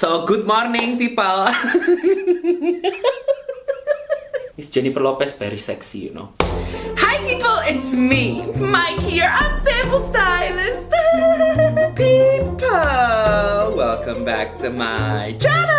So, good morning, people. Miss Jennifer Lopez, very sexy, you know. Hi, people, it's me, Mike, your unstable stylist. People, welcome back to my channel.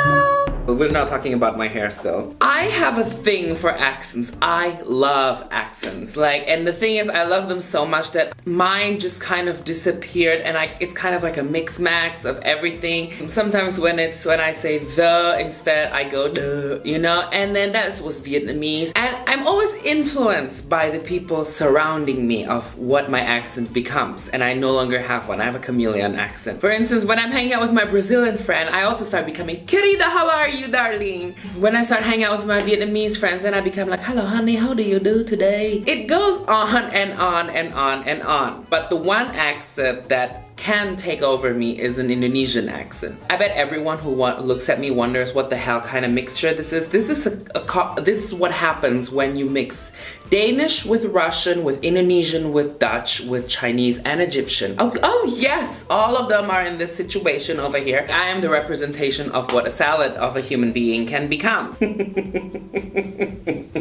We're not talking about my hair still. I have a thing for accents. I love accents. And the thing is, I love them so much that mine just kind of disappeared, and it's kind of like a mix-max of everything. Sometimes when I say the instead, I go the, you know, and then that was Vietnamese. And I'm always influenced by the people surrounding me of what my accent becomes, and I no longer have one. I have a chameleon accent. For instance, when I'm hanging out with my Brazilian friend, I also start becoming, Querida, how are you, darling? When I start hanging out with my Vietnamese friends, then I become like, hello, honey, how do you do today? It goes on and on and on and on. But the one accent that can take over me is an Indonesian accent. I bet everyone who looks at me wonders what the hell kind of mixture this is. This is what happens when you mix Danish with Russian, with Indonesian, with Dutch, with Chinese, and Egyptian. Oh yes, all of them are in this situation over here. I am the representation of what a salad of a human being can become.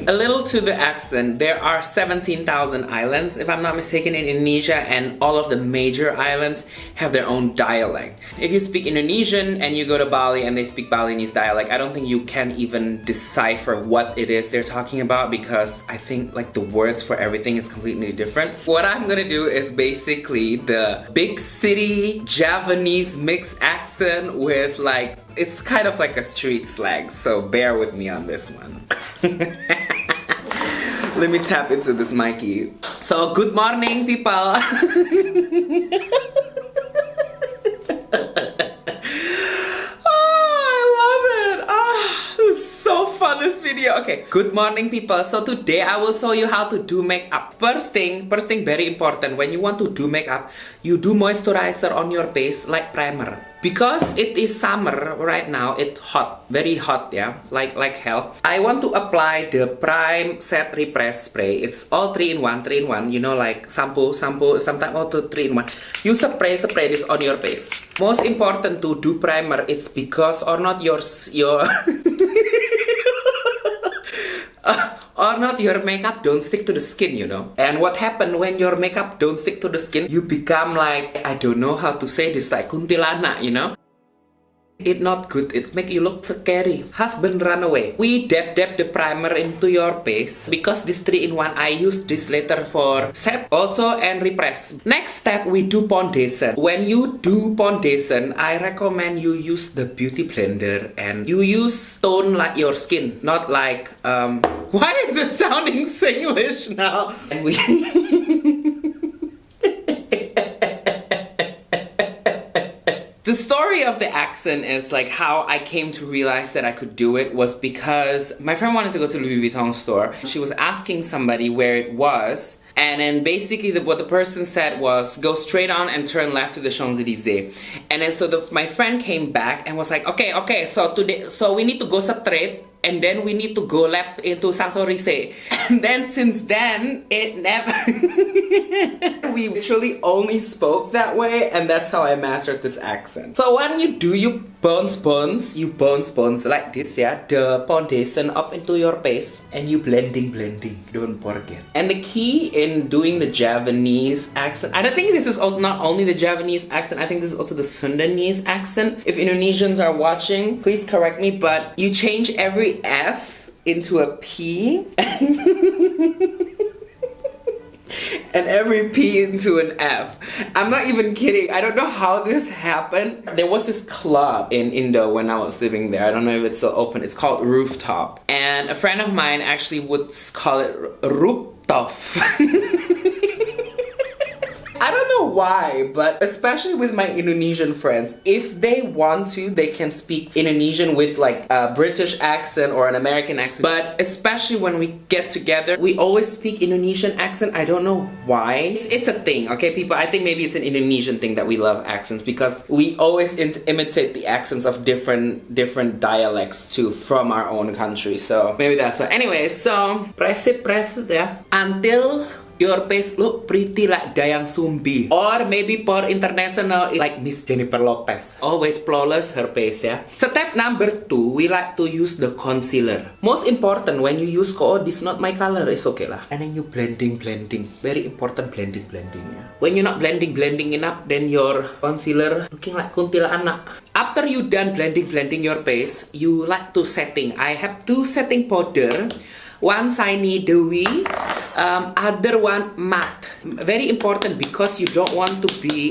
A little to the accent, there are 17,000 islands, if I'm not mistaken, in Indonesia, and all of the major islands have their own dialect. If you speak Indonesian and you go to Bali and they speak Balinese dialect, I don't think you can even decipher what it is they're talking about, because I think the words for everything is completely different. What I'm gonna do is basically the big city Javanese mixed accent with it's kind of like a street slang, so bear with me on this one. Let me tap into this Mikey. So, good morning, people. This video. Okay, good morning, people. So today I will show you how to do makeup. First thing very important, when you want to do makeup, you do moisturizer on your base like primer. Because it is summer right now, it's hot, very hot, yeah, like hell. I want to apply the prime set refresh spray. It's all 3-in-1, you know, like shampoo, sometimes also 3-in-1. You spray this on your face. Most important to do primer, it's because or not your or not your makeup don't stick to the skin, you know. And what happened when your makeup don't stick to the skin? You become like, I don't know how to say this, like kuntilanak, you know. It's not good, it make you look scary. Husband run away. We dab the primer into your base. Because this 3-in-1, I use this later for set also and repress. Next step, we do foundation. When you do foundation, I recommend you use the beauty blender and you use tone like your skin, not like why is it sounding Singlish now? And we The story of the accent is how I came to realize that I could do it was because my friend wanted to go to Louis Vuitton store. She was asking somebody where it was, and then basically what the person said was go straight on and turn left to the Champs-Élysées. And then so my friend came back and was like, okay, so we need to go straight, and then we need to go left into Champs-Élysées. And then since then, it never... We literally only spoke that way, and that's how I mastered this accent. So when you do your bones like this, yeah, the foundation up into your face, and you blending, don't forget. And the key in doing the Javanese accent, I don't think this is not only the Javanese accent, I think this is also the Sundanese accent. If Indonesians are watching, please correct me, but you change every F into a P and every P into an F. I'm not even kidding. I don't know how this happened. There was this club in Indo when I was living there. I don't know if it's still open. It's called Rooftop. And a friend of mine actually would call it Rooftop. I don't know why, but especially with my Indonesian friends, if they want to, they can speak Indonesian with a British accent or an American accent. But especially when we get together, we always speak Indonesian accent. I don't know why. It's a thing, okay, people? I think maybe it's an Indonesian thing that we love accents, because we always imitate the accents of different dialects too from our own country. So maybe that's why. Anyway, so press it, yeah. Until your face look pretty like Dayang Sumbi. Or maybe for international, like Miss Jennifer Lopez. Always flawless her face, yeah. Step number 2, we like to use the concealer. Most important, when you use, oh, this not my color, it's okay lah. And then you blending. Very important, blending, yeah. When you're not blending enough, then your concealer looking like kuntilanak. After you done blending your face, you like to setting. I have 2 setting powder. One shiny dewy, other one matte. Very important because you don't want to be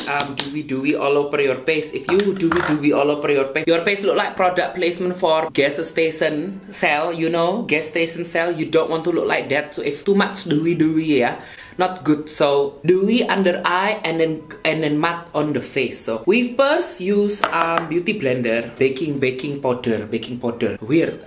dewy all over your face. If you dewy all over your face look like product placement for gas station cell, you know, gas station cell. You don't want to look like that. So if too much dewy, yeah, not good. So dewy under eye and then matte on the face. So we first use beauty blender, baking powder. Weird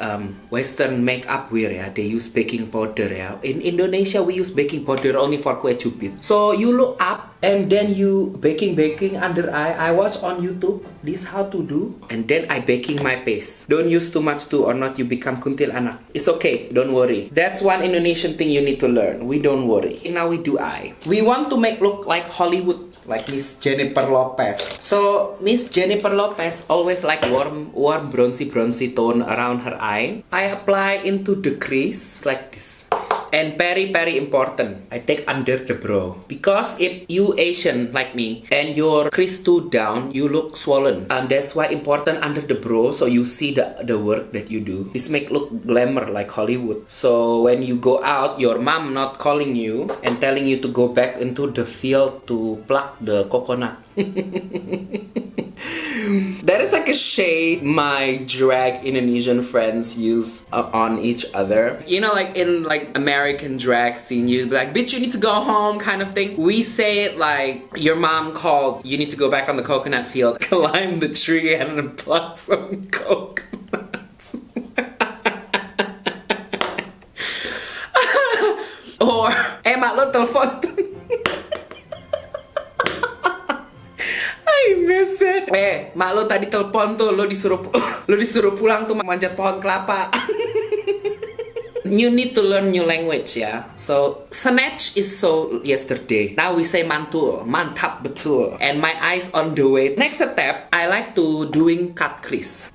Western makeup wear, yeah. They use baking powder, yeah. In Indonesia we use baking powder only for kue cupid. So you look up and then you baking under eye. I watch on YouTube this how to do, and then I baking my face. Don't use too much too, or not you become kuntilanak. It's okay, don't worry. That's one Indonesian thing you need to learn. We don't worry. Now we do eye. We want to make look like Hollywood, like Miss Jennifer Lopez. So Miss Jennifer Lopez always like warm bronzy tone around her eye. I apply into the crease like this. And very important, I take under the brow. Because if you Asian like me and your crease too down, you look swollen. And that's why important under the brow, so you see the work that you do. This make look glamour like Hollywood. So when you go out, your mom not calling you and telling you to go back into the field to pluck the coconut. That is like a shade my drag Indonesian friends use on each other. You know, like in like American drag scene, you'd be like, bitch, you need to go home kind of thing. We say it like your mom called, you need to go back on the coconut field, climb the tree and then pluck some coconuts. Or, mak lo telepon. I miss it. Mak lo tadi telepon tuh, lo disuruh pulang tuh manjat pohon kelapa. You need to learn new language, yeah. So snatch is so yesterday. Now we say mantul, mantap betul. And my eyes on the way. Next step, I like to doing cut crease.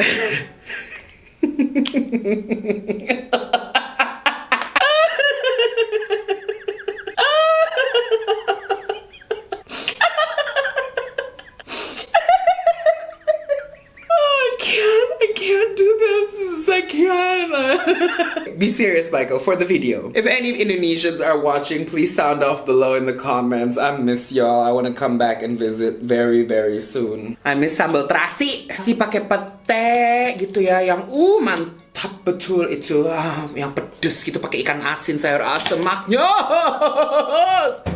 Be serious, Michael, for the video. If any Indonesians are watching, please sound off below in the comments. I miss y'all. I want to come back and visit very soon. I miss sambal terasi. Si pakai pete gitu ya, yang mantap betul itu. Yang pedes gitu pakai ikan asin, sayur asem.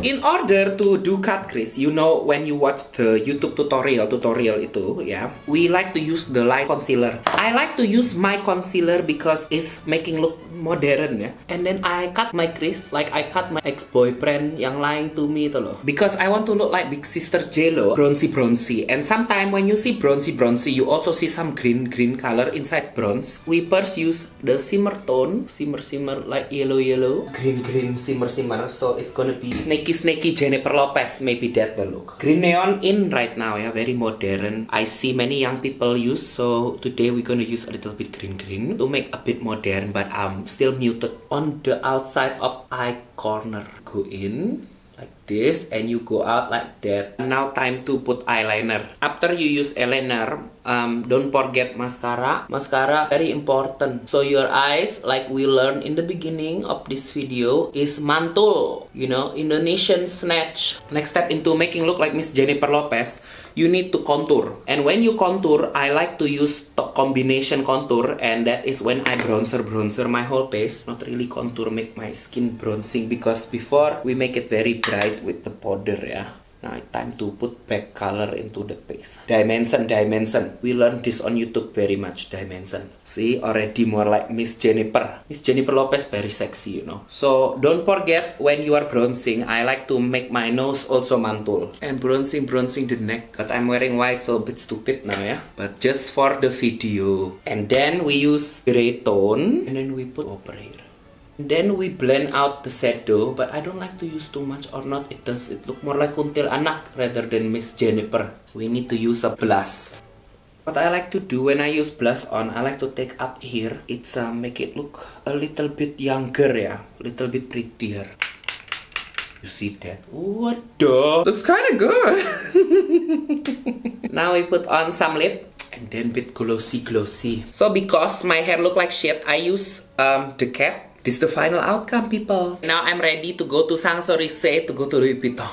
In order to do cut crease, you know when you watch the YouTube tutorial itu, yeah, we like to use the light concealer. I like to use my concealer because it's making look modern, ya. And then I cut my crease like I cut my ex-boyfriend yang lying to me itu loh. Because I want to look like big sister J-Lo, bronzy. And sometimes when you see bronzy, you also see some green color inside bronze. We first use the shimmer tone, shimmer like yellow, green shimmer. So it's gonna be snaky Jennifer Lopez, maybe that the look. Green neon in right now, yeah, very modern. I see many young people use, so today we're gonna use a little bit green to make a bit modern, but still muted on the outside of eye corner. Go in like this and you go out like that. Now time to put eyeliner. After you use eyeliner, don't forget mascara. Mascara very important. So your eyes, like we learned in the beginning of this video, is mantul. You know, Indonesian snatch. Next step into making look like Miss Jennifer Lopez, you need to contour. And when you contour, I like to use combination contour, and that is when I bronzer my whole face. Not really contour, make my skin bronzing, because before we make it very bright with the powder, yeah. Now time to put back color into the face. Dimension. We learned this on YouTube very much. Dimension. See, already more like Miss Jennifer. Miss Jennifer Lopez very sexy, you know. So don't forget when you are bronzing, I like to make my nose also mantul. And bronzing the neck. But I'm wearing white, so a bit stupid now, yeah. But just for the video. And then we use gray tone, and then we put over here. Then we blend out the shadow, but I don't like to use too much or not. It look more like kuntilanak rather than Miss Jennifer. We need to use a blush. What I like to do when I use blush on, I like to take up here. It's make it look a little bit younger, yeah, a little bit prettier. You see that? What the? Looks kind of good. Now we put on some lip. And then bit glossy. So because my hair look like shit, I use the cap. This is the final outcome, people. Now I'm ready to go to Saint-Sorry to go to Louis Vuitton.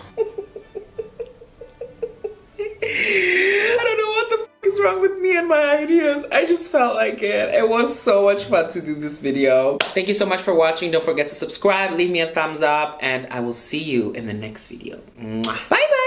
I don't know what the f is wrong with me and my ideas. I just felt like it. It was so much fun to do this video. Thank you so much for watching. Don't forget to subscribe, leave me a thumbs up, and I will see you in the next video. Bye bye!